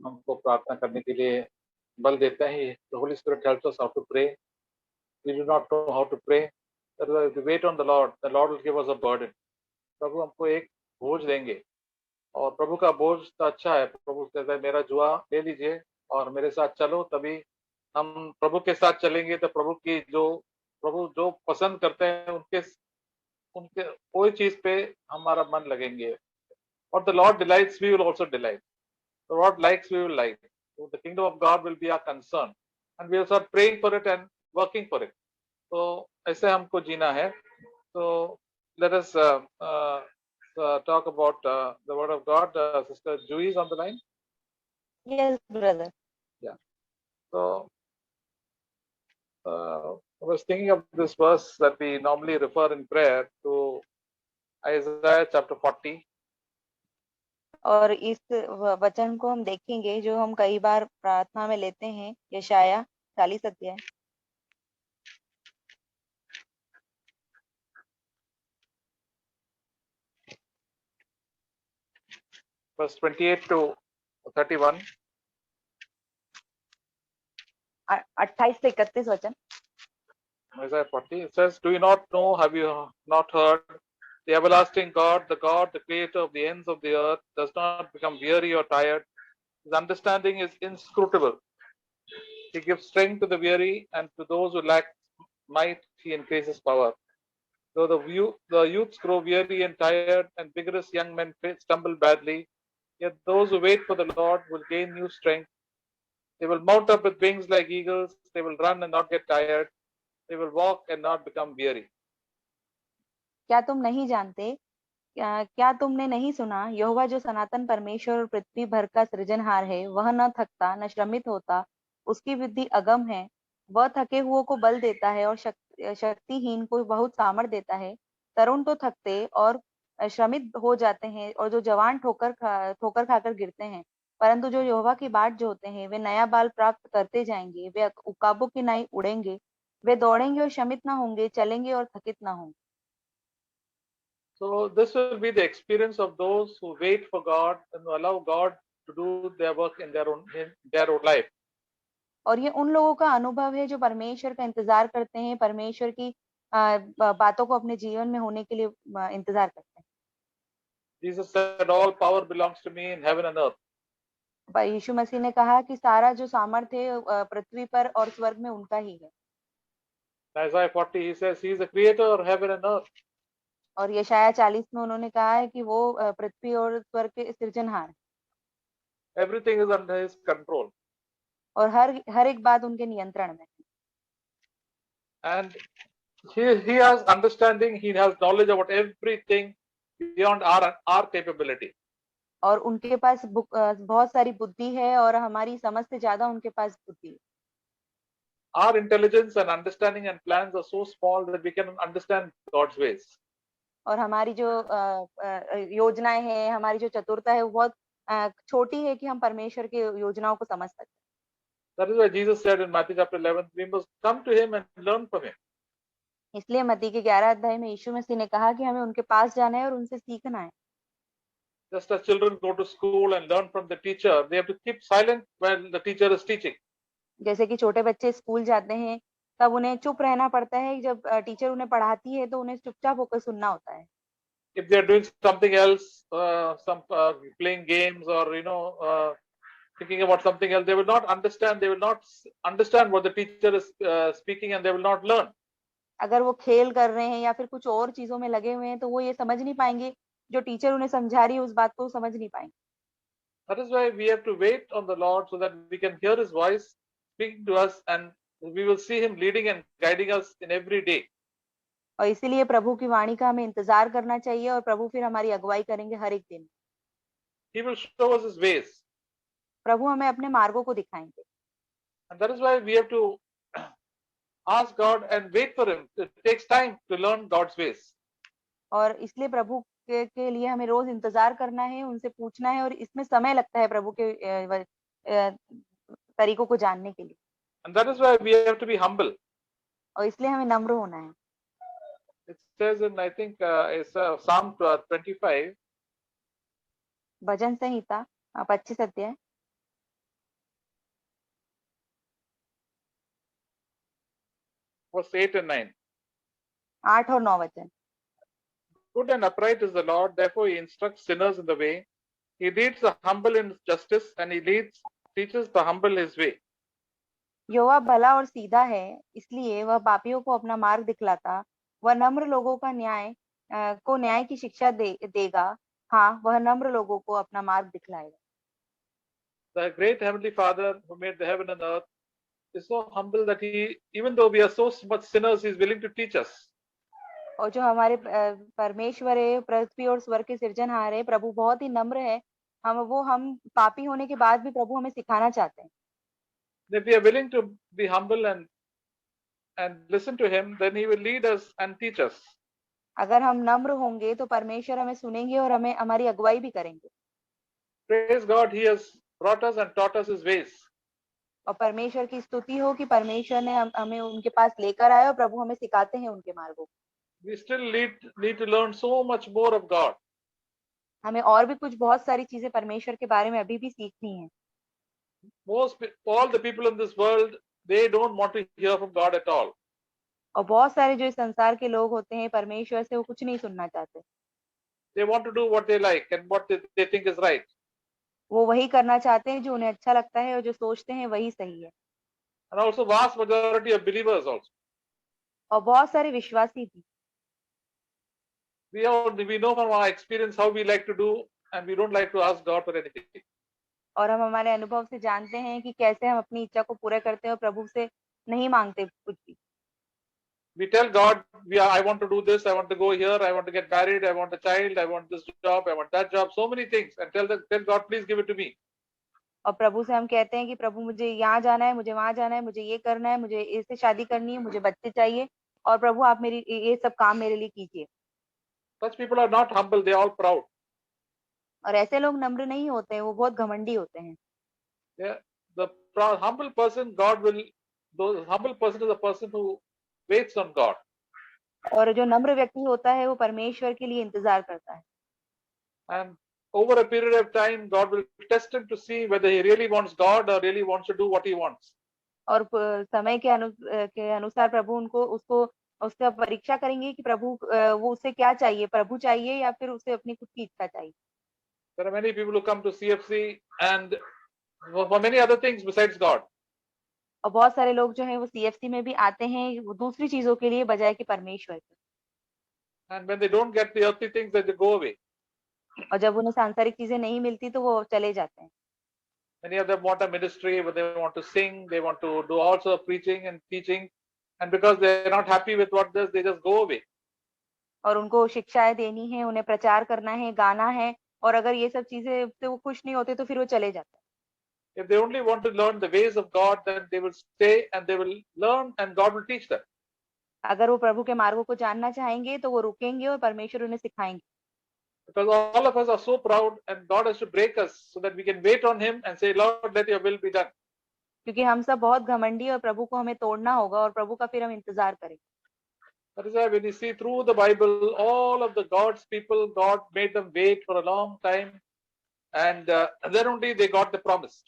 हमको प्रार्थना करने के लिए बल देते हैं. The Holy Spirit helps us how to pray. We do not know how to pray. That's why we wait on the Lord. The Lord will give us a burden. प्रभु हमको एक बोझ देंगे और प्रभु का बोझ तो अच्छा है. प्रभु कहता है मेरा जुआ ले लीजिए और मेरे साथ चलो, तभी हम प्रभु के साथ चलेंगे तो प्रभु जो पसंद करते हैं उनके उनके कोई चीज पे हमारा मन लगेंगे. और the Lord delights, we will also delight. The Lord likes, we will like. So the kingdom of God will be our concern, and we will start praying for it and working for it. तो ऐसे हमको जीना है. So let us talk about the word of God. Sister Julie is on the line. Yes, brother. Yeah. So I was thinking of this verse that we normally refer in prayer to Isaiah chapter 40. और इस वचन को हम देखेंगे जो हम कई बार प्रार्थना में लेते हैं, यशाया 40 अध्याय. Verse 28 to 31. 28 से 31 वचन. Isaiah 40, it says, do you not know, have you not heard? The everlasting God, the creator of the ends of the earth, does not become weary or tired. His understanding is inscrutable. He gives strength to the weary, and to those who lack might, he increases power. Though the youths grow weary and tired, and vigorous young men stumble badly, yet those who wait for the Lord will gain new strength. They will mount up with wings like eagles. They will run and not get tired. They will walk and not become weary. क्या तुम नहीं जानते, क्या तुमने नहीं सुना, यहोवा जो सनातन परमेश्वर और पृथ्वी भर का सृजनहार है, वह न थकता न श्रमित होता, उसकी बुद्धि अगम है. वह थके हुओं को बल देता है और शक्तिहीन को बहुत सामर्थ देता है. तरुण तो थकते और श्रमित हो जाते हैं, और जो जवान ठोकर खाकर गिरते हैं, परंतु जो यहोवा की बाट जोहते हैं वे नया बाल प्राप्त करते जाएंगे. वे उकाबों की नाई उड़ेंगे. वे दौड़ेंगे और श्रमित न होंगे, चलेंगे और थकित न होंगे. So this will be the experience of those who wait for God and allow God to do their work in their own life. और ये उन लोगों का अनुभव है जो परमेश्वर का इंतजार करते हैं, परमेश्वर की बातों को अपने जीवन में होने के लिए इंतजार करते हैं. Jesus said, all power belongs to me in heaven and earth. यीशु मसीह ने कहा कि सारा जो सामर्थ्य है पृथ्वी पर और स्वर्ग में उनका ही है. Isaiah 40, he says, he is the creator of heaven and earth. और यशाया 40 में उन्होंने कहा है कि वो पृथ्वी और स्वर्ग के सृजनहार. Everything is under his control. और हर एक बात उनके नियंत्रण में. And he has understanding, he has knowledge about everything beyond our capability. और उनके पास बहुत सारी बुद्धि है और हमारी समझ से ज्यादा उनके पास बुद्धि है. Our intelligence and understanding and plans are so small that we can understand God's ways. और हमारी जो योजनाएं हैं, हमारी जो चतुरता है, वो बहुत छोटी है कि हम परमेश्वर की योजनाओं को समझ सकते. That is why Jesus said in Matthew chapter 11, we must come to him and learn from him. इसलिए मत्ती के 11 अध्याय में यीशु मसीह ने कहा कि हमें उनके पास जाना है और उनसे सीखना है. Just as children go to school and learn from the teacher, they have to keep silent when the teacher is teaching. जैसे कि छोटे बच्चे स्कूल जाते हैं, तब उन्हें चुप रहना पड़ता है. जब टीचर उन्हें पढ़ाती है तो उन्हें चुपचाप होकर सुनना होता है. If they are doing something else, playing games or thinking about something else, they will not understand. They will not understand what the teacher is speaking, and they will not learn. अगर वो खेल कर रहे हैं या फिर कुछ और चीजों में लगे हुए हैं तो वो ये समझ नहीं पाएंगे, जो टीचर उन्हें समझा रही है उस बात को समझ नहीं पाएंगे. That is why we have to wait on the Lord so that we can hear his voice speaking to us, and we will see him leading and guiding us in every day. और इसीलिए प्रभु की वाणी का हमें इंतजार करना चाहिए और प्रभु फिर हमारी अगुवाई करेंगे हर एक दिन. He will show us his ways. प्रभु हमें अपने मार्गों को दिखाएंगे. And that is why we have to ask God and wait for him. It takes time to learn God's ways. और इसलिए प्रभु के लिए हमें रोज इंतजार करना है, उनसे पूछना है, और इसमें समय लगता है प्रभु के तरीकों को जानने के लिए. And that is why we have to be humble. और इसलिए हमें नम्र होना है. It says in, I think, it's Psalm 25. भजन संहिता 25 अध्याय. verse 8 and 9. 8 और 9 वचन। Good and upright is the Lord, therefore he instructs sinners in the way. He leads the humble in justice, and he teaches the humble his way. यहोवा भला और सीधा है, इसलिए वह पापियों को अपना मार्ग दिखलाता। वह नम्र लोगों का न्याय की शिक्षा देगा। हाँ, वह नम्र लोगों को अपना मार्ग दिखलाएगा। The great heavenly Father who made the heaven and earth is so humble that he, even though we are so much sinners, he is willing to teach us. और जो हमारे परमेश्वर है, पृथ्वी और स्वर्ग के सृजनहार है, प्रभु बहुत ही नम्र है। हम पापी होने के बाद भी प्रभु हमें सिखाना चाहते हैं। If we are willing to be humble and listen to him, then he will lead us and teach us. अगर हम नम्र होंगे तो परमेश्वर हमें सुनेंगे और हमें हमारी अगुवाई भी करेंगे। Praise God, he has brought us and taught us his ways. और परमेश्वर की स्तुति हो कि परमेश्वर ने हमें उनके पास लेकर आए और प्रभु हमें सिखाते हैं उनके मार्गों को। We still need to learn so much more of God. हमें और भी बहुत सारी चीजें परमेश्वर के बारे में अभी भी सीखनी है। All the people in this world, they don't want to hear from God at all. और बहुत सारे जो इस संसार के लोग होते हैं, परमेश्वर से वो कुछ नहीं सुनना चाहते। They want to do what they like and what they think is right. वो वही करना चाहते हैं जो उन्हें अच्छा लगता है और जो सोचते हैं वही सही है। And also vast majority of believers also. और बहुत सारे विश्वासी भी। We know from our experience how we like to do, and we don't like to ask God for anything. और हम हमारे अनुभव से जानते हैं कि कैसे हम अपनी इच्छा को पूरा करते हैं और प्रभु से नहीं मांगते कुछ भी। We tell God, I want to do this, I want to go here, I want to get married, I want a child, I want this job, I want that job, so many things, and tell God, please give it to me. और प्रभु से हम कहते हैं कि प्रभु मुझे यहाँ जाना है, मुझे वहां जाना है, मुझे ये करना है, मुझे इससे शादी करनी है, मुझे बच्चे चाहिए और प्रभु आप मेरी ये सब काम मेरे लिए कीजिए। Such people are not humble, they are all proud. और ऐसे लोग नम्र नहीं होते हैं, वो बहुत घमंडी होते हैं। The humble person, the humble person is a person who waits on God. और जो नम्र व्यक्ति होता है वो परमेश्वर के लिए इंतजार करता है। And over a period of time, God will test him to see whether he really wants God or really wants to do what he wants. और समय के अनुसार प्रभु उसका परीक्षा करेंगे कि प्रभु वो उसे क्या चाहिए, प्रभु चाहिए या फिर उसे अपनी खुद की इच्छा चाहिए। There are many people who come to CFC and for many other things besides God. और बहुत सारे लोग जो हैं वो CFC में भी आते हैं वो दूसरी चीजों के लिए बजाय कि परमेश्वर के। And when they don't get the earthly things, then they go away. और जब उन्हें सांसारिक चीजें नहीं मिलती तो वो चले जाते हैं। Many of them want a ministry where they want to sing, they want to do also preaching and teaching, and because they are not happy with what this, they just go away. और उनको शिक्षाएं देनी है, उन्हें प्रचार करना है, गाना है, और अगर ये सब चीजें से वो खुश नहीं होते तो फिर वो चले जाते हैं। If they only want to learn the ways of God, then they will stay and they will learn, and God will teach them. अगर वो प्रभु के मार्गों को जानना चाहेंगे तो वो रुकेंगे और परमेश्वर उन्हें सिखाएंगे। Because all of us are so proud, and God has to break us so that we can wait on Him and say, Lord, let your will be done. क्योंकि हम सब बहुत घमंडी और प्रभु को हमें तोड़ना होगा और प्रभु का फिर हम इंतजार करेंगे। That is why when you see through the Bible, all of the God's people, God made them wait for a long time, and then only they got the promise.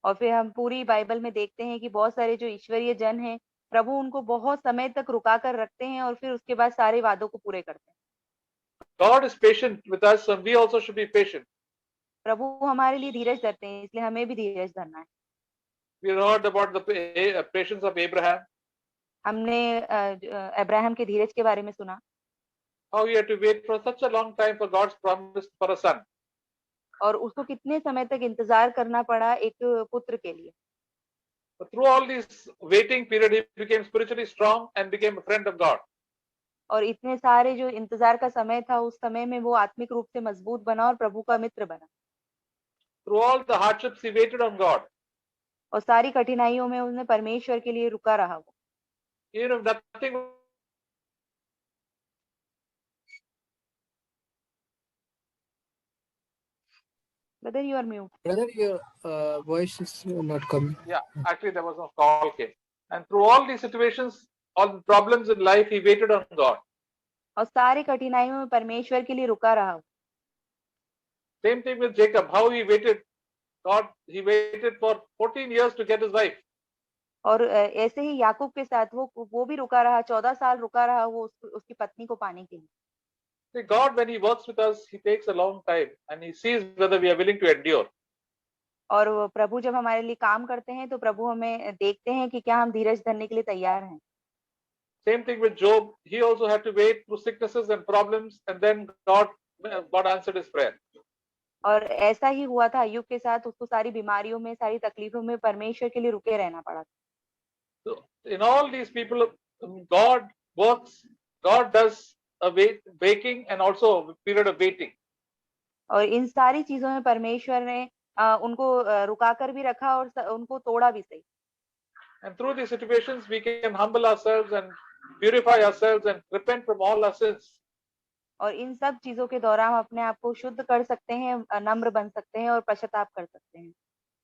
और फिर हम पूरी बाइबल में देखते हैं कि बहुत सारे जो ईश्वरीय जन हैं, प्रभु उनको बहुत समय तक रुका कर रखते हैं और फिर उसके बाद सारे वादों को पूरे करते हैं। God is patient with us, and we also should be patient. प्रभु हमारे लिए धीरज धरते हैं, इसलिए हमें भी धीरज धरना है। We heard about the patience of Abraham. हमने अब्राहम के धीरज के बारे में सुना। How he had to wait for such a long time for God's promise for a son. और उसको कितने समय तक इंतजार करना पड़ा एक पुत्र के लिए। But through all this waiting period, he became spiritually strong and became a friend of God. और इतने सारे जो इंतजार का समय था, उस समय में वो आत्मिक रूप से मजबूत बना और प्रभु का मित्र बना। Through all the hardships, he waited on God. और सारी कठिनाइयों में उसने परमेश्वर के लिए रुका रहा। वो Even if nothing. Brother, you are mute. Brother, your voice is not coming. Yeah, actually there was no call came. And through all these situations, all the problems in life, he waited on God. और सारी कठिनाइयों में परमेश्वर के लिए रुका रहा। Same thing with Jacob, how he waited. God, he waited for 14 years to get his wife. और ऐसे ही याकूब के साथ वो भी रुका रहा, 14 साल रुका रहा वो उसकी पत्नी को पाने के लिए। See, God, when He works with us, He takes a long time and He sees whether we are willing to endure. और वो प्रभु जब हमारे लिए काम करते हैं तो प्रभु हमें देखते हैं कि क्या हम धीरज धरने के लिए तैयार हैं। Same thing with Job. He also had to wait through sicknesses and problems, and then God answered his prayer. और ऐसा ही हुआ था अय्यूब के साथ, उसको सारी बीमारियों में, सारी तकलीफों में परमेश्वर के लिए रुके रहना पड़ा। So in all these people, God works. God does a waking and also a period of waiting. और इन सारी चीजों में परमेश्वर ने उनको रुका कर भी रखा और उनको तोड़ा भी सही। And through these situations, we can humble ourselves and purify ourselves and repent from all our sins. और इन सब चीजों के दौरान हम अपने आप को शुद्ध कर सकते हैं, नम्र बन सकते हैं और पश्चाताप कर सकते हैं।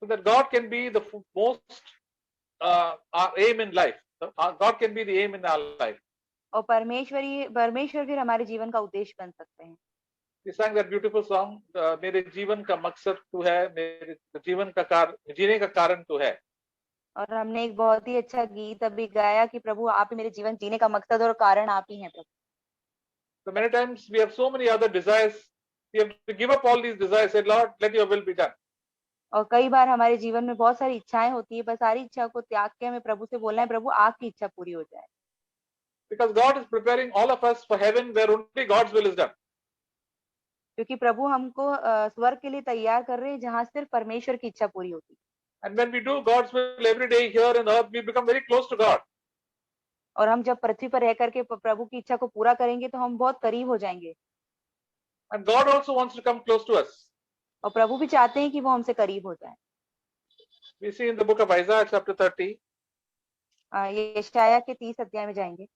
So that God can be the most our aim in life. God can be the aim in our life. और परमेश्वर फिर हमारे जीवन का उद्देश्य बन सकते हैं। We sang that beautiful song, मेरे जीवन का मकसद तू है, मेरे जीवन का जीने का कारण तू है। और हमने एक बहुत ही अच्छा गीत अभी गाया कि प्रभु आप ही मेरे जीवन जीने का मकसद और कारण आप ही हैं प्रभु। So many times we have so many other desires. We have to give up all these desires. Say, Lord, let your will be done. और कई बार हमारे जीवन में बहुत सारी इच्छाएं होती है, बस सारी इच्छा को त्याग के हमें प्रभु से बोलना है, प्रभु आपकी इच्छा पूरी हो जाए। Because God is preparing all of us for heaven where only God's will is done. क्योंकि प्रभु हमको स्वर्ग के लिए तैयार कर रहे हैं जहाँ सिर्फ परमेश्वर की इच्छा पूरी होती है। And when we do God's will every day here on earth, we become very close to God. और हम जब पृथ्वी पर रह करके प्रभु की इच्छा को पूरा करेंगे तो हम बहुत करीब हो जाएंगे। And God also wants to come close to us. और प्रभु भी चाहते हैं कि वो हमसे करीब हो जाए। We see in the book of Isaiah chapter 30. ये यशायाह के 30 अध्याय में जाएंगे।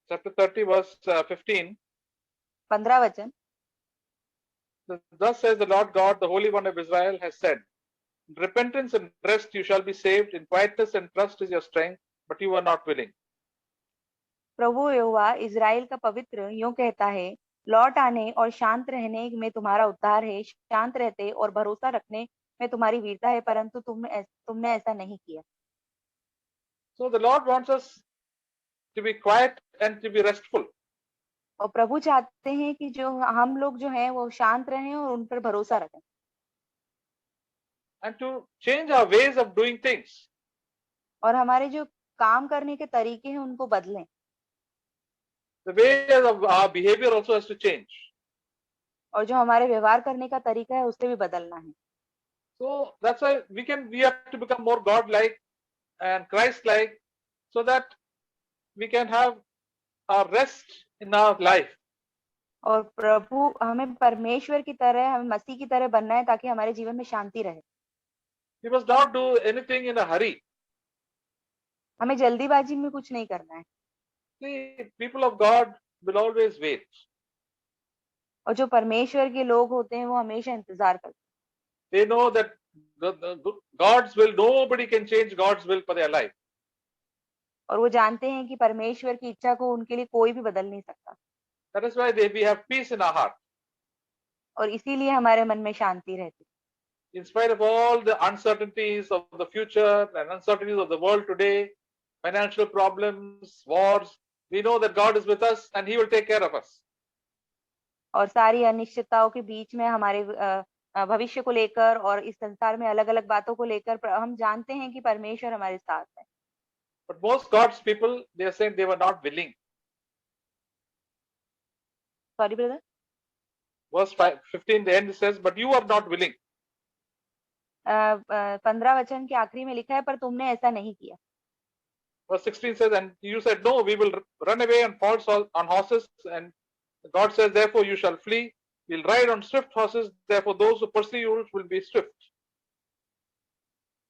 Chapter 30 verse 15. 15 वचन। Thus says the Lord God, the Holy One of Israel, has said, in repentance and rest you shall be saved, in quietness and trust is your strength, but you are not willing. Prabhu Jehovah Israel का पवित्र यूं कहता है, लौट आने और शांत रहने में तुम्हारा उद्धार है, शांत रहते और भरोसा रखने में तुम्हारी वीरता है, परंतु तुमने ऐसा नहीं किया। So the Lord wants us to be quiet and to be restful. और प्रभु चाहते हैं कि जो हम लोग जो हैं वो शांत रहें और उन पर भरोसा रखें। And to change our ways of doing things. और हमारे जो काम करने के तरीके हैं उनको बदलें। The way of our behavior also has to change. और जो हमारे व्यवहार करने का तरीका है उसे भी बदलना है। So that's why we have to become more God-like and Christ-like, so that we can have our rest in our life. और प्रभु हमें परमेश्वर की तरह, हमें मसीह की तरह बनना है ताकि हमारे जीवन में शांति रहे। We must not do anything in a hurry. हमें जल्दीबाजी में कुछ नहीं करना है। See, people of God will always wait. और जो परमेश्वर के लोग होते हैं वो हमेशा इंतजार करते हैं। They know that God's will, nobody can change God's will for their life. और वो जानते हैं कि परमेश्वर की इच्छा को उनके लिए कोई भी बदल नहीं सकता। That is why we have peace in our heart. और इसीलिए हमारे मन में शांति रहती है। In spite of all the uncertainties of the future and uncertainties of the world today, financial problems, wars, we know that God is with us and He will take care of us. और सारी अनिश्चितताओं के बीच में हमारे भविष्य को लेकर और इस संसार में अलग-अलग बातों को लेकर हम जानते हैं कि परमेश्वर हमारे साथ है। But most God's people, they are saying they were not willing. Sorry, brother. Verse 15, the end says, but you are not willing. 15 वचन के आखिरी में लिखा है, पर तुमने ऐसा नहीं किया। Verse 16 says, and you said, no, we will run away on horses, and God says, therefore you shall flee. We'll ride on swift horses, therefore those who pursue you will be swift.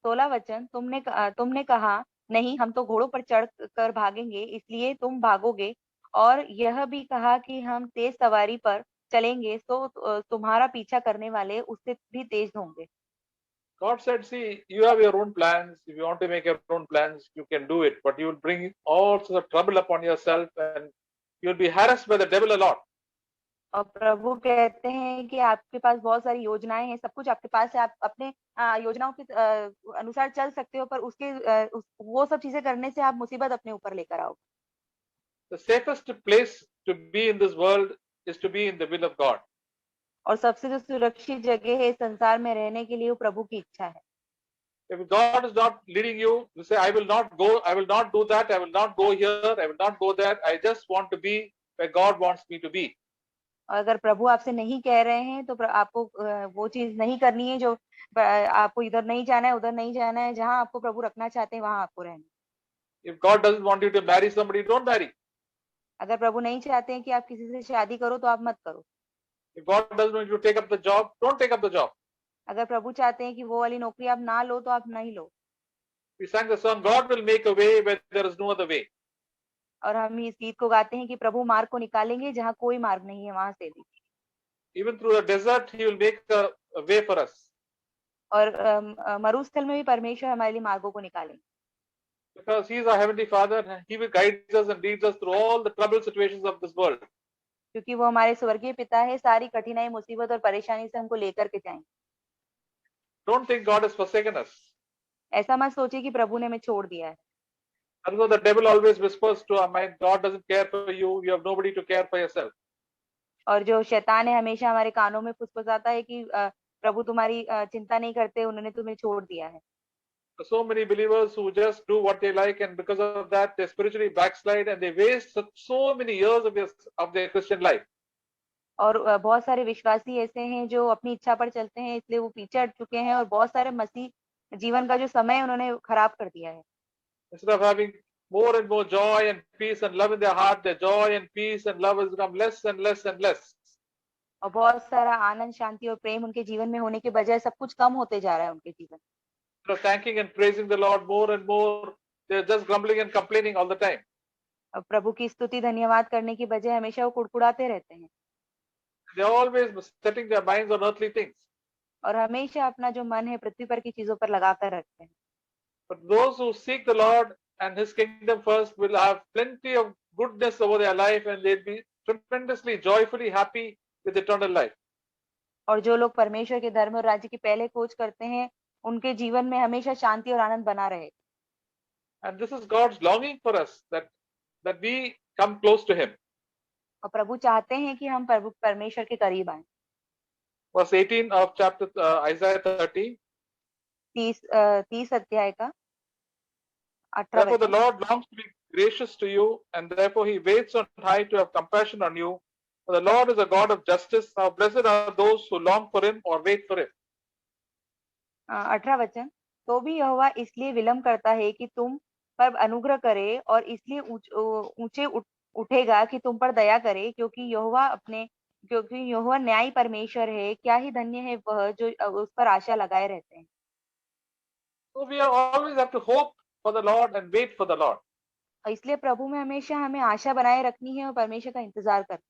16 वचन, तुमने कहा नहीं, हम तो घोड़ों पर चढ़ कर भागेंगे, इसलिए तुम भागोगे, और यह भी कहा कि हम तेज सवारी पर चलेंगे, तो तुम्हारा पीछा करने वाले उससे भी तेज होंगे। God said, see, you have your own plans. If you want to make your own plans, you can do it. But you will bring all sorts of trouble upon yourself and you'll be harassed by the devil a lot. और प्रभु कहते हैं कि आपके पास बहुत सारी योजनाएं हैं, सब कुछ आपके पास है, आप अपने योजनाओं के अनुसार चल सकते हो, पर वो सब चीजें करने से आप मुसीबत अपने ऊपर लेकर आओगे। The safest place to be in this world is to be in the will of God. और सबसे जो सुरक्षित जगह है इस संसार में रहने के लिए वो प्रभु की इच्छा है। If God is not leading you, you say, I will not go, I will not do that, I will not go here, I will not go there. I just want to be where God wants me to be. और अगर प्रभु आपसे नहीं कह रहे हैं तो आपको वो चीज नहीं करनी है, जो आपको इधर नहीं जाना है, उधर नहीं जाना है, जहाँ आपको प्रभु रखना चाहते हैं वहां आपको रहना है। If God doesn't want you to marry somebody, don't marry. अगर प्रभु नहीं चाहते हैं कि आप किसी से शादी करो तो आप मत करो। If God doesn't want you to take up the job, don't take up the job. अगर प्रभु चाहते हैं कि वो वाली नौकरी आप ना लो तो आप नहीं लो। We sang the song, God will make a way where there is no other way. और हम इस गीत को गाते हैं कि प्रभु मार्ग को निकालेंगे जहाँ कोई मार्ग नहीं है, वहां से भी। Even through the desert, He will make a way for us. और मरुस्थल में भी परमेश्वर हमारे लिए मार्गों को निकालेंगे। Because He is our Heavenly Father, and He will guide us and lead us through all the troubled situations of this world. क्योंकि वो हमारे स्वर्गीय पिता है, सारी कठिनाई, मुसीबत और परेशानी से हमको लेकर के जाएंगे। Don't think God has forsaken us. ऐसा मत सोचिए कि प्रभु ने हमें छोड़ दिया है। Although the devil always whispers to our mind, God doesn't care for you, you have nobody to care for yourself. और जो शैतान है हमेशा हमारे कानों में फुसफुसाता है कि प्रभु तुम्हारी चिंता नहीं करते, उन्होंने तुम्हें छोड़ दिया है। So many believers who just do what they like, and because of that they spiritually backslide and they waste so many years of their Christian life. और बहुत सारे विश्वासी ऐसे हैं जो अपनी इच्छा पर चलते हैं, इसलिए वो पीछे हट चुके हैं और बहुत सारे मसीह जीवन का जो समय उन्होंने खराब कर दिया है। Instead of having more and more joy and peace and love in their heart, their joy and peace and love has become less and less and less. और बहुत सारा आनंद, शांति और प्रेम उनके जीवन में होने के बजाय सब कुछ कम होते जा रहा है उनके जीवन। Instead of thanking and praising the Lord more and more, they're just grumbling and complaining all the time. और प्रभु की स्तुति धन्यवाद करने की बजाय हमेशा वो कुड़कुड़ाते रहते हैं। They're always setting their minds on earthly things. और हमेशा अपना जो मन है पृथ्वी पर की चीजों पर लगाकर रखते हैं। But those who seek the Lord and His kingdom first will have plenty of goodness over their life, and they'll be tremendously joyfully happy with eternal life. और जो लोग परमेश्वर के धर्म और राज्य की पहले खोज करते हैं, उनके जीवन में हमेशा शांति और आनंद बना रहे। And this is God's longing for us, that we come close to Him. और प्रभु चाहते हैं कि हम प्रभु परमेश्वर के करीब आए। Verse 18 of chapter Isaiah 30. 30 अध्याय का 18 Therefore the वचन। Lord longs to be gracious to you, and therefore He waits on high to have compassion on you. For the Lord is a God of justice. How blessed are those who long for Him or wait for Him. 18 वचन। तो भी यहोवा इसलिए विलंब करता है कि तुम पर अनुग्रह करे, और इसलिए ऊंचे उठेगा कि तुम पर दया करे, क्योंकि यहोवा न्यायी परमेश्वर है। क्या ही धन्य है वह जो उस पर आशा लगाए रहते हैं। So we always have to hope for the Lord and wait for the Lord. इसलिए प्रभु में हमेशा हमें आशा बनाए रखनी है और परमेश्वर का इंतजार करना।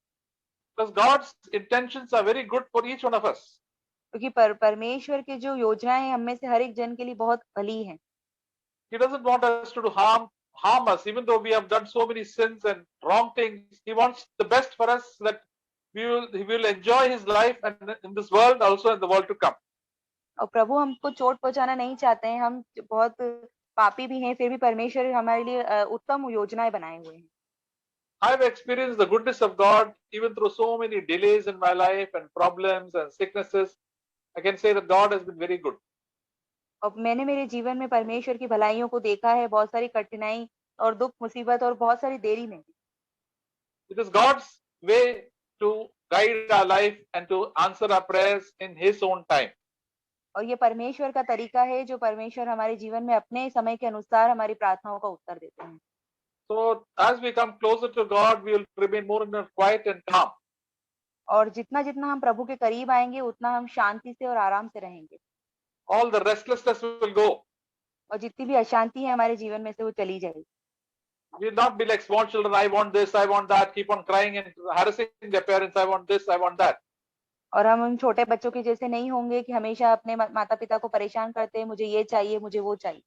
Because God's intentions are very good for each one of us. क्योंकि परमेश्वर की जो योजनाएं हैं हम में से हर एक जन के लिए बहुत भली हैं। He doesn't want us to do harm us, even though we have done so many sins and wrong things. He wants the best for us, that he will enjoy His life and in this world, also in the world to come. और प्रभु हमको चोट पहुंचाना नहीं चाहते हैं, हम बहुत पापी भी हैं, फिर भी परमेश्वर हमारे लिए उत्तम योजनाएं बनाए हुए हैं। I have experienced the goodness of God even through so many delays in my life and problems and sicknesses. I can say that God has been very good. और मैंने मेरे जीवन में परमेश्वर की भलाइयों को देखा है, बहुत सारी कठिनाई और दुख, मुसीबत और बहुत सारी देरी में। It is God's way to guide our life and to answer our prayers in His own time. और ये परमेश्वर का तरीका है जो परमेश्वर हमारे जीवन में अपने समय के अनुसार हमारी प्रार्थनाओं का उत्तर देते हैं। So as we come closer to God, we will remain more and more quiet and calm. और जितना जितना हम प्रभु के करीब आएंगे उतना हम शांति से और आराम से रहेंगे। All the restlessness will go. और जितनी भी अशांति है हमारे जीवन में से वो चली जाएगी। We will not be like small children. I want this, I want that. Keep on crying and harassing their parents. I want this, I want that. और हम उन छोटे बच्चों के जैसे नहीं होंगे कि हमेशा अपने माता पिता को परेशान करते हैं, मुझे ये चाहिए, मुझे वो चाहिए।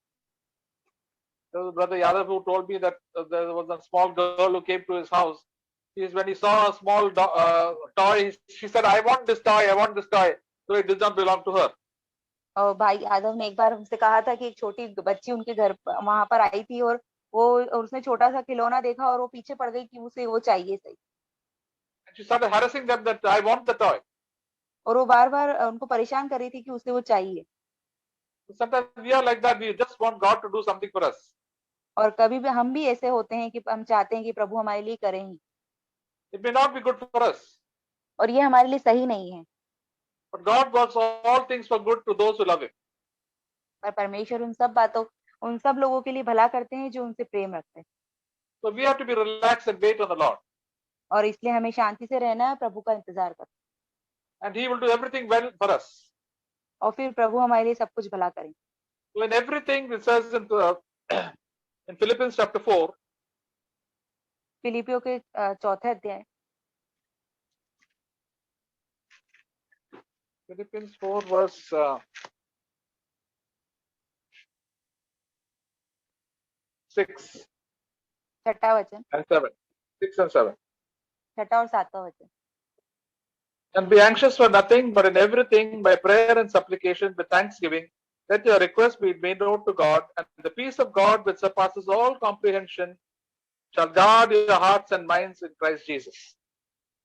There was Brother Yadav who told me that there was a small girl who came to his house. When he saw a small toy, she said, "I want this toy. I want this toy." So it does not belong to her. और भाई यादव ने एक बार हमसे कहा था कि एक छोटी बच्ची उनके घर वहां पर आई थी, और वो और उसने छोटा सा खिलौना देखा और वो पीछे पड़ गई कि उसे वो चाहिए सही। And she started harassing them that I want the toy. और वो बार बार उनको परेशान कर रही थी कि उसे वो चाहिए। Sometimes we are like that. We just want God to do something for us. और कभी भी हम भी ऐसे होते हैं कि हम चाहते हैं कि प्रभु हमारे लिए करें ही, It may not be good for us, और ये हमारे लिए सही नहीं है। but God works all things for good to those who love Him. पर परमेश्वर उन सब लोगों के लिए भला करते हैं जो उनसे प्रेम रखते हैं। So we have to be relaxed and wait on the Lord, और इसलिए हमें शांति से रहना है, प्रभु का इंतजार करना, and He will do everything well for us. और फिर प्रभु हमारे लिए सब कुछ भला करेंगे। So in everything, it says in Philippians chapter 4, फिलिपियों के चौथे अध्याय Philippians 4 verse 6 छठा वचन, and 7. 6 and 7. छठा और सातवां वचन। And be anxious for nothing, but in everything by prayer and supplication with thanksgiving, let your requests be made known to God, and the peace of God which surpasses all comprehension shall guard your hearts and minds in Christ Jesus.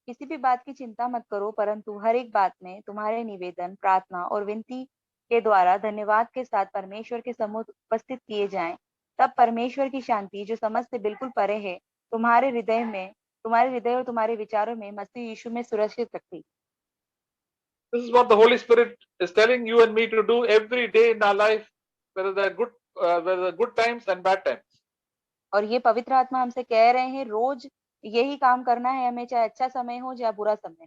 किसी भी बात की चिंता मत करो, परंतु हर एक बात में तुम्हारे निवेदन, प्रार्थना और विनती के द्वारा धन्यवाद के साथ परमेश्वर के सम्मुख उपस्थित किए जाएं। तब परमेश्वर की शांति जो समझ से बिल्कुल परे है, तुम्हारे हृदय और तुम्हारे विचारों में मसीह यीशु में सुरक्षित रखेगी। This is what the Holy Spirit is telling you and me to do every day in our life, whether they're good times and bad times. और ये पवित्र आत्मा हमसे कह रहे हैं रोज यही काम करना है हमें, चाहे अच्छा समय हो या बुरा समय।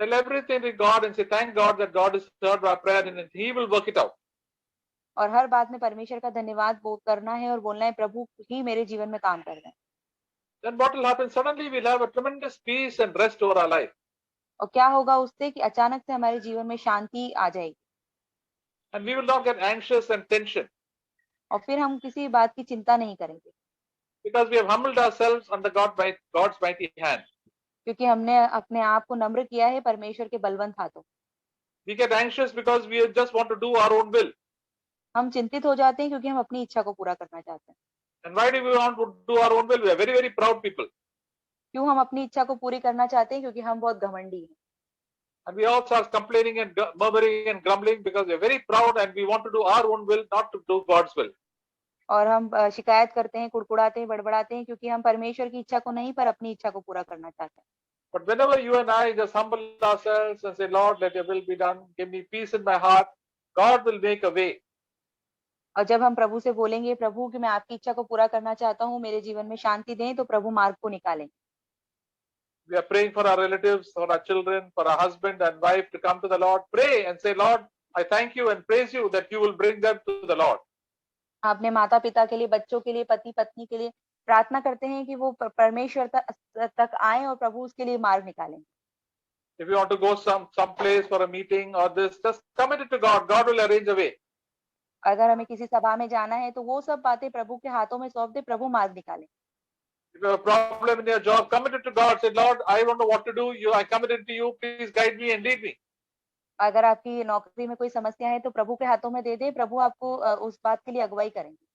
Tell everything to God and say, thank God that God has heard our prayer and He will work it out. और हर बात में परमेश्वर का धन्यवाद करना है और बोलना है, प्रभु ही मेरे जीवन में काम कर रहे हैं। Then what will happen? Suddenly we'll have a tremendous peace and rest over our life. और क्या होगा उससे कि अचानक से हमारे जीवन में शांति आ जाएगी, And we will not get anxious and tension, और फिर हम किसी बात की चिंता नहीं करेंगे, because we have humbled ourselves under God's mighty hand. क्योंकि हमने अपने आप को नम्र किया है परमेश्वर के बलवंत हाथों। We get anxious because we just want to do our own will. हम चिंतित हो जाते हैं क्योंकि हम अपनी इच्छा को पूरा करना चाहते हैं। And why do we want to do our own will? We are very, very proud people. क्यों हम अपनी इच्छा को पूरी करना चाहते हैं? क्योंकि हम बहुत घमंडी हैं। And we also are complaining and murmuring and grumbling because we are very proud and we want to do our own will, not to do God's will. और हम शिकायत करते हैं, कुड़कुड़ाते हैं, बड़बड़ाते हैं, क्योंकि हम परमेश्वर की इच्छा को नहीं पर अपनी इच्छा को पूरा करना चाहते हैं। But whenever you and I just humble ourselves and say, Lord, let your will be done, give me peace in my heart, God will make a way. और जब हम प्रभु से बोलेंगे, प्रभु कि मैं आपकी इच्छा को पूरा करना चाहता हूँ, मेरे जीवन में शांति दें, तो प्रभु मार्ग को निकालेंगे। We are praying for our relatives, for our children, for our husband and wife to come to the Lord. Pray and say, Lord, I thank you and praise you that you will bring them to the Lord. अपने माता पिता के लिए, बच्चों के लिए, पति पत्नी के लिए प्रार्थना करते हैं कि वो परमेश्वर तक आए और प्रभु उसके लिए मार्ग निकालें। If you want to go some place for a meeting or this, just commit it to God. God will arrange a way. अगर हमें किसी सभा में जाना है तो वो सब बातें प्रभु के हाथों में सौंप दे, प्रभु मार्ग निकालें। If you have a problem in your job, commit it to God. Say, Lord, I don't know what to do. I commit it to you. Please guide me and lead me. अगर आपकी नौकरी में कोई समस्या है तो प्रभु के हाथों में दे दे, प्रभु आपको उस बात के लिए अगुवाई करेंगे।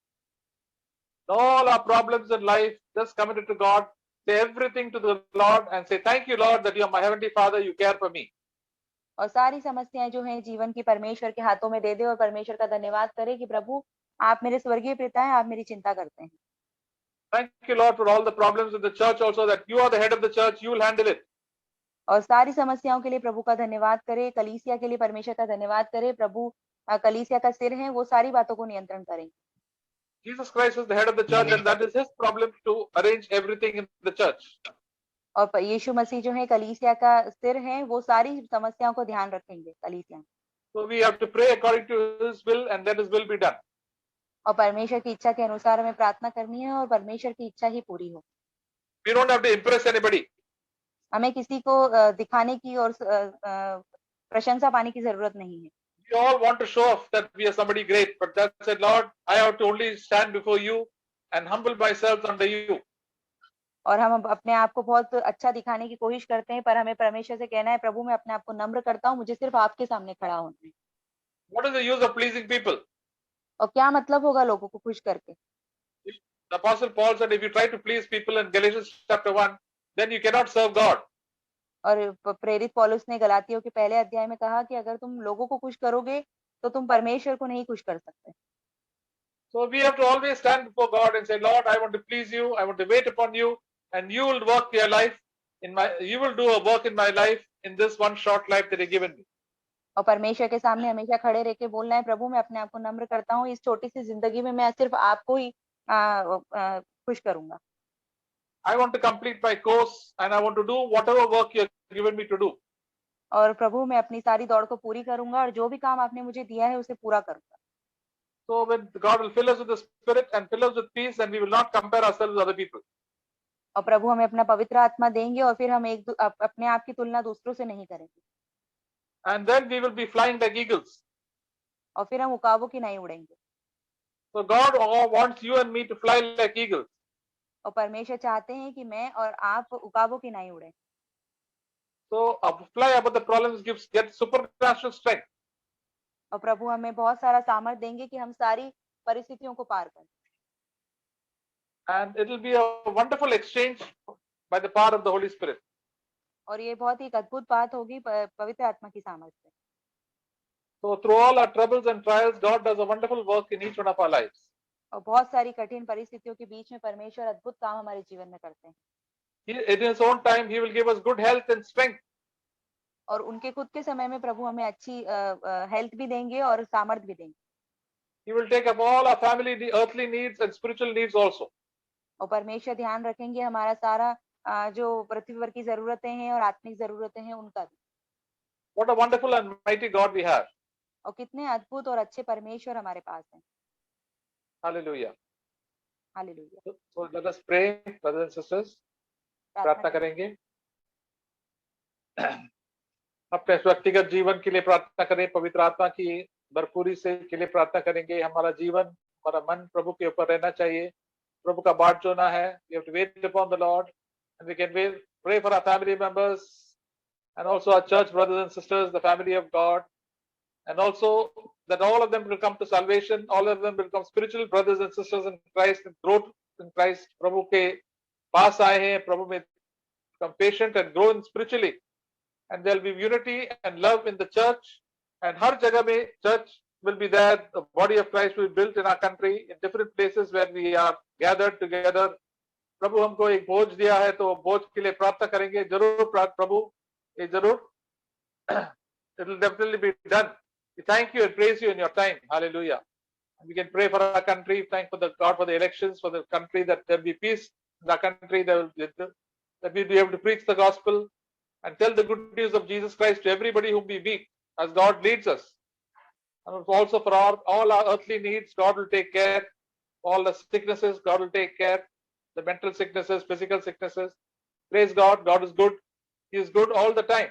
All our problems in life, just commit it to God. Say everything to the Lord and say, thank you, Lord, that you are my heavenly Father. You care for me. और सारी समस्याएं जो हैं जीवन की परमेश्वर के हाथों में दे दे और परमेश्वर का धन्यवाद करे कि प्रभु आप मेरे स्वर्गीय पिता हैं, आप मेरी चिंता करते हैं। Thank you, Lord, for all the problems in the church also, that you are the head of the church. You will handle it. और सारी समस्याओं के लिए प्रभु का धन्यवाद करे, कलीसिया के लिए परमेश्वर का धन्यवाद करे, प्रभु कलीसिया का सिर है, वो सारी बातों को नियंत्रण करेंगे। Jesus Christ is the head of the church and that is his problem to arrange everything in the church. और यीशु मसीह जो है कलीसिया का सिर है, वो सारी समस्याओं को ध्यान रखेंगे कलीसिया। So we have to pray according to his will and let his will be done. और परमेश्वर की इच्छा के अनुसार हमें प्रार्थना करनी है और परमेश्वर की इच्छा ही पूरी हो। We don't have to impress anybody. हमें किसी को दिखाने की और प्रशंसा पाने की जरूरत नहीं है। We all want to show off that we are somebody great, but God said, Lord, I have to only stand before you and humble myself under you. और हम अपने आप को बहुत अच्छा दिखाने की कोशिश करते हैं, पर हमें परमेश्वर से कहना है, प्रभु मैं अपने आप को नम्र करता हूँ, मुझे सिर्फ आपके सामने खड़ा होना है। What is the use of pleasing people? और क्या मतलब होगा लोगों को खुश करके? The Apostle Paul said, if you try to please people in Galatians chapter 1, then you cannot serve God. और प्रेरित पौलुस ने गलातियों के पहले अध्याय में कहा कि अगर तुम लोगों को खुश करोगे तो तुम परमेश्वर को नहीं खुश कर सकते। So we have to always stand before God and say, Lord, I want to please you, I want to wait upon you, and you will work your life you will do a work in my life in this one short life that you've given me. और परमेश्वर के सामने हमेशा खड़े रह के बोलना है, प्रभु मैं अपने आप को नम्र करता हूँ, इस छोटी सी जिंदगी में मैं सिर्फ आपको ही खुश करूंगा। I want to complete my course and I want to do whatever work you have given me to do. और प्रभु मैं अपनी सारी दौड़ को पूरी करूंगा और जो भी काम आपने मुझे दिया है उसे पूरा करूंगा। So when God will fill us with the Spirit and fill us with peace, and we will not compare ourselves with other people. और प्रभु हमें अपना पवित्र आत्मा देंगे और फिर हम अपने आप की तुलना दूसरों से नहीं करेंगे। And then we will be flying like eagles. और फिर हम उकाबों की नहीं उड़ेंगे। So God wants you and me to fly like eagles. और परमेश्वर चाहते हैं कि मैं और आप उकाबों की नहीं उड़े। So fly above the problems get supernatural strength. और प्रभु हमें बहुत सारा सामर्थ देंगे कि हम सारी परिस्थितियों को पार करें। And it will be a wonderful exchange by the power of the Holy Spirit. और ये बहुत ही एक अद्भुत बात होगी पवित्र आत्मा की सामर्थ से। So through all our troubles and trials, God does a wonderful work in each one of our lives. और बहुत सारी कठिन परिस्थितियों के बीच में परमेश्वर अद्भुत काम हमारे जीवन में करते हैं। In His own time, He will give us good health and strength. और उनके खुद के समय में प्रभु हमें अच्छी हेल्थ भी देंगे और सामर्थ भी देंगे। He will take up all our family, the earthly needs and spiritual needs also. और परमेश्वर ध्यान रखेंगे हमारा सारा जो पृथ्वी पर की जरूरतें हैं और आत्मिक जरूरतें हैं उनका भी। What a wonderful and mighty God we have. और कितने अद्भुत और अच्छे परमेश्वर हमारे पास हैं। Hallelujah. Hallelujah. So let us pray, brothers and sisters. प्रार्थना करेंगे। अपने व्यक्तिगत जीवन के लिए प्रार्थना करें, पवित्र आत्मा की भरपूरी से के लिए प्रार्थना करेंगे। हमारा जीवन, हमारा मन प्रभु के ऊपर रहना चाहिए। प्रभु का बाट जोना है। We have to wait upon the Lord, and we can pray for our family members and also our church brothers and sisters, the family of God, and also that all of them will come to salvation. All of them will become spiritual brothers and sisters in Christ and grow in Christ. प्रभु के पास आए हैं, प्रभु में become patient and grow in spiritually, and there will be unity and love in the church, and हर जगह में church will be there. The body of Christ will be built in our country in different places where we are gathered together. प्रभु हमको एक बोझ दिया है, तो बोझ के लिए प्रार्थना करेंगे। जरूर प्रभु, ये जरूर it will definitely be done. We thank you and praise you in your time. Hallelujah. And we can pray for our country, thank for the God for the elections, for the country, that there be peace in our country, that we'll be able to preach the gospel and tell the good news of Jesus Christ to everybody whom we meet as God leads us. And also for all our earthly needs, God will take care. All the sicknesses, God will take care. The mental sicknesses, physical sicknesses. Praise God. God is good. He is good all the time.